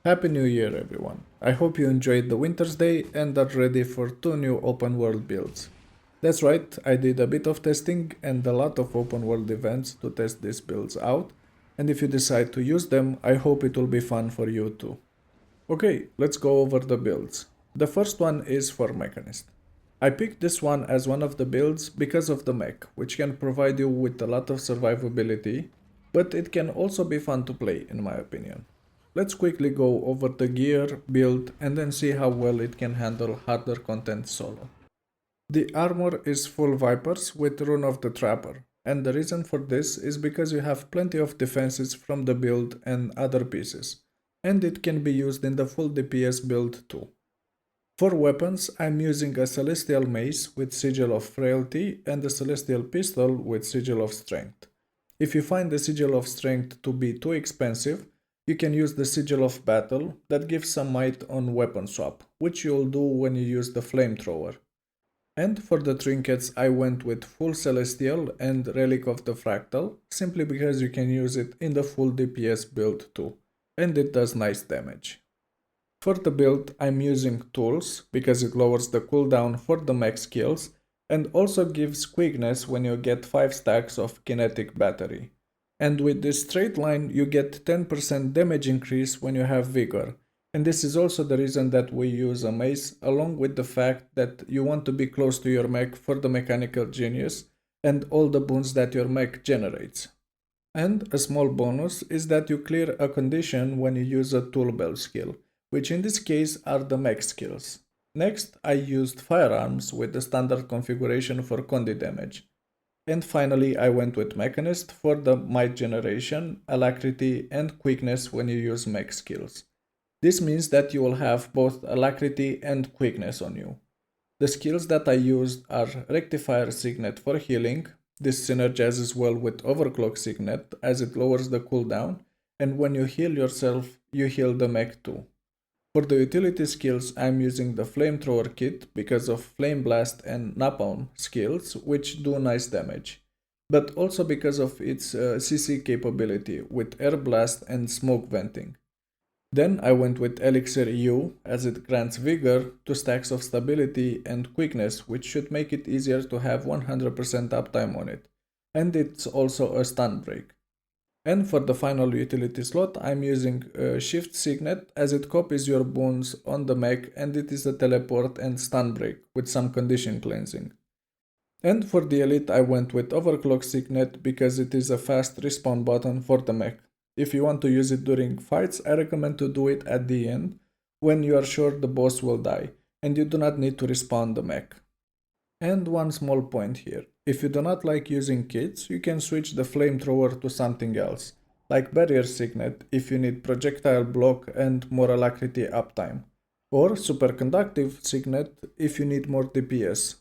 Happy New Year everyone. I hope you enjoyed the Winter's Day and are ready for 2 new open world builds. That's right, I did a bit of testing and a lot of open world events to test these builds out, and if you decide to use them, I hope it will be fun for you too. Okay, let's go over the builds. The first one is for Mechanist. I picked this one as one of the builds because of the mech, which can provide you with a lot of survivability, but it can also be fun to play in my opinion. Let's quickly go over the gear, build, and then see how well it can handle harder content solo. The armor is full Vipers with Rune of the Trapper, and the reason for this is because you have plenty of defenses from the build and other pieces, and it can be used in the full DPS build too. For weapons, I'm using a Celestial Mace with Sigil of Frailty and a Celestial Pistol with Sigil of Strength. If you find the Sigil of Strength to be too expensive, you can use the Sigil of Battle that gives some might on weapon swap, which you'll do when you use the Flamethrower. And for the trinkets, I went with full Celestial and Relic of the Fractal, simply because you can use it in the full DPS build too, and it does nice damage. For the build, I'm using tools because it lowers the cooldown for the mech skills and also gives quickness when you get 5 stacks of kinetic battery. And with this straight line, you get 10% damage increase when you have vigor. And this is also the reason that we use a mace, along with the fact that you want to be close to your mech for the mechanical genius and all the boons that your mech generates. And a small bonus is that you clear a condition when you use a tool belt skill, which in this case are the mech skills. Next, I used firearms with the standard configuration for condi damage. And finally, I went with Mechanist for the might generation, alacrity, and quickness when you use mech skills. This means that you will have both alacrity and quickness on you. The skills that I used are Rectifier Signet for healing. This synergizes well with Overclock Signet as it lowers the cooldown, and when you heal yourself, you heal the mech too. For the utility skills, I'm using the Flamethrower kit because of Flame Blast and Napalm skills, which do nice damage, but also because of its CC capability with Air Blast and Smoke Venting. Then I went with Elixir EU as it grants vigor, 2 stacks of stability and quickness, which should make it easier to have 100% uptime on it, and it's also a stun break. And for the final utility slot, I'm using Shift Signet as it copies your boons on the mech and it is a teleport and stun break with some condition cleansing. And for the elite, I went with Overclock Signet because it is a fast respawn button for the mech. If you want to use it during fights, I recommend to do it at the end when you are sure the boss will die and you do not need to respawn the mech. And one small point here. If you do not like using kits, you can switch the flamethrower to something else, like Barrier Signet if you need projectile block and more alacrity uptime, or Superconductive Signet if you need more DPS.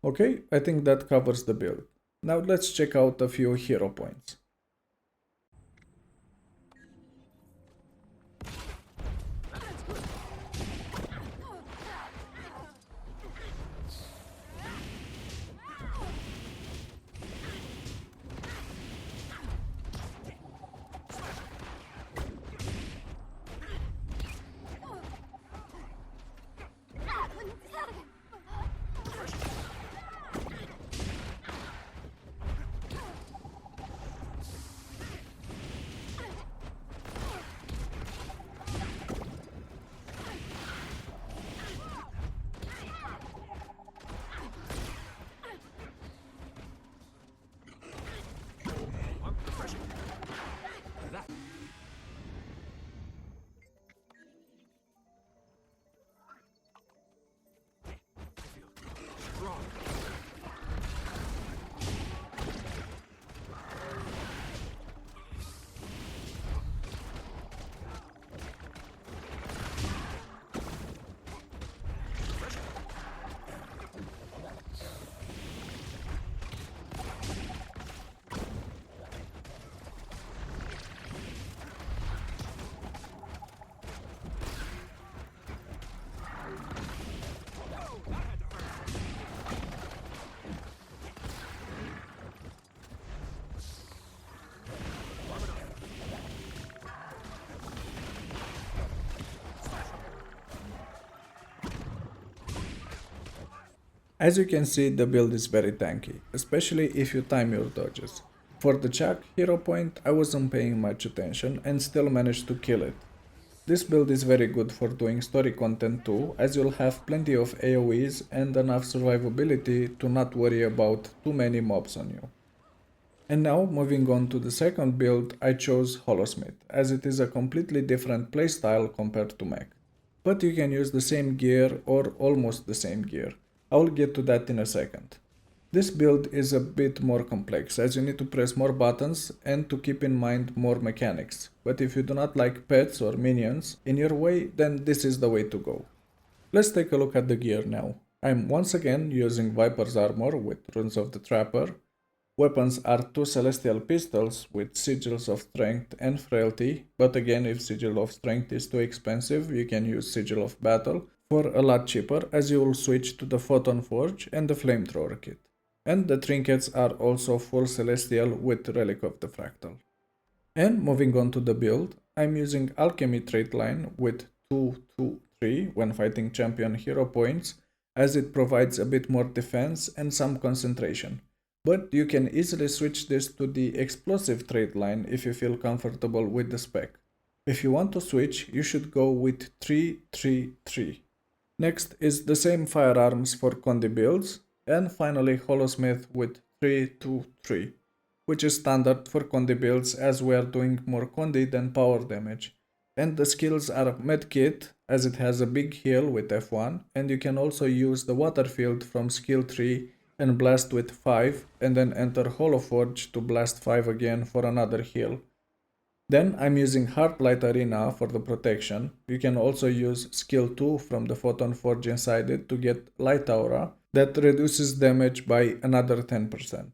Okay, I think that covers the build. Now let's check out a few hero points. As you can see, the build is very tanky, especially if you time your dodges. For the Chuck hero point, I wasn't paying much attention and still managed to kill it. This build is very good for doing story content too, as you'll have plenty of AoEs and enough survivability to not worry about too many mobs on you. And now, moving on to the second build, I chose Holosmith, as it is a completely different playstyle compared to Mech. But you can use the same gear or almost the same gear. I will get to that in a second. This build is a bit more complex as you need to press more buttons and to keep in mind more mechanics, but if you do not like pets or minions in your way, then this is the way to go. Let's take a look at the gear now. I'm once again using Viper's armor with Runes of the Trapper. Weapons are two celestial pistols with sigils of strength and frailty, but again if sigil of strength is too expensive, you can use sigil of battle for a lot cheaper as you will switch to the photon forge and the flamethrower kit. And the trinkets are also full celestial with relic of the fractal. And moving on to the build, I'm using alchemy trait line with 2-2-3 when fighting champion hero points, as it provides a bit more defense and some concentration. But you can easily switch this to the explosive trait line if you feel comfortable with the spec. If you want to switch, you should go with 3-3-3. Next is the same firearms for Condi builds, and finally Holosmith with 3-2-3, which is standard for Condi builds as we are doing more Condi than power damage. And the skills are Medkit, as it has a big heal with F1, and you can also use the water field from skill 3 and blast with 5, and then enter Holoforge to blast 5 again for another heal. Then I'm using Heartlight Arena for the protection. You can also use skill 2 from the Photon Forge inside it to get Light Aura that reduces damage by another 10%.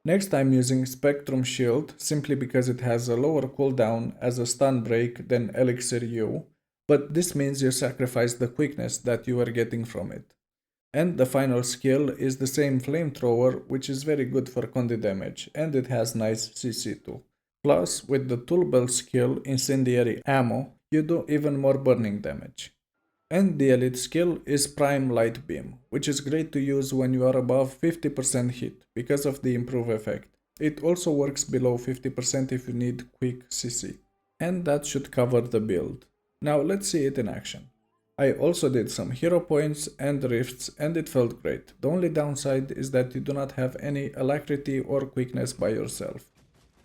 Next I'm using Spectrum Shield simply because it has a lower cooldown as a stun break than Elixir U, but this means you sacrifice the quickness that you are getting from it. And the final skill is the same flamethrower, which is very good for Condi damage, and it has nice CC too. Plus, with the tool belt skill Incendiary Ammo, you do even more burning damage. And the elite skill is Prime Light Beam, which is great to use when you are above 50% hit, because of the improve effect. It also works below 50% if you need quick CC. And that should cover the build. Now let's see it in action. I also did some hero points and rifts and it felt great. The only downside is that you do not have any alacrity or quickness by yourself.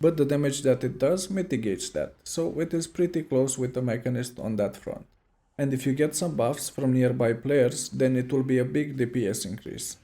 But the damage that it does mitigates that, so it is pretty close with the Mechanist on that front. And if you get some buffs from nearby players, then it will be a big DPS increase.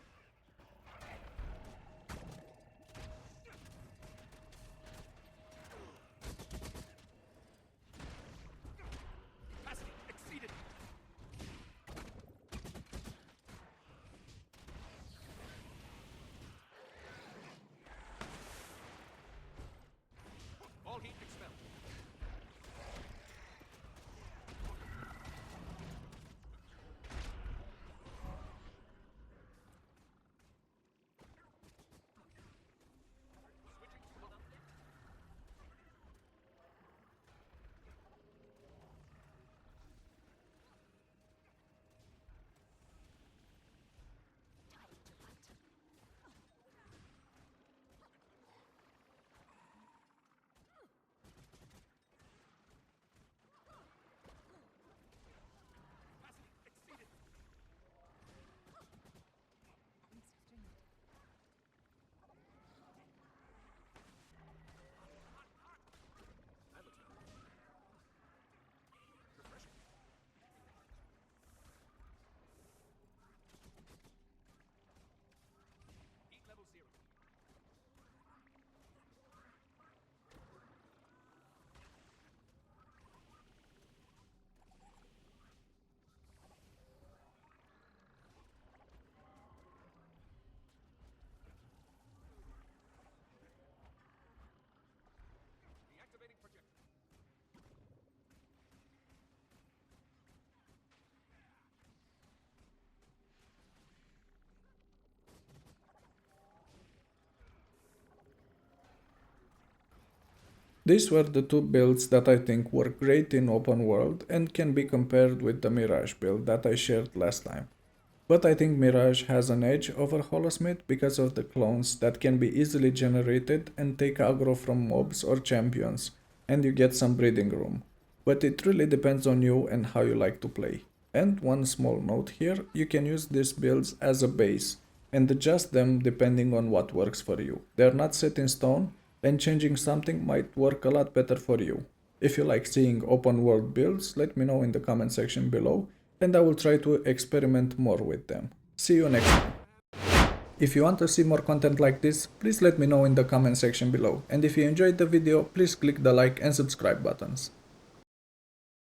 These were the two builds that I think were great in open world and can be compared with the Mirage build that I shared last time. But I think Mirage has an edge over Holosmith because of the clones that can be easily generated and take aggro from mobs or champions, and you get some breathing room. But it really depends on you and how you like to play. And one small note here, you can use these builds as a base and adjust them depending on what works for you. They're not set in stone, and changing something might work a lot better for you. If you like seeing open world builds, let me know in the comment section below, and I will try to experiment more with them. See you next time. If you want to see more content like this, please let me know in the comment section below, and if you enjoyed the video, please click the like and subscribe buttons.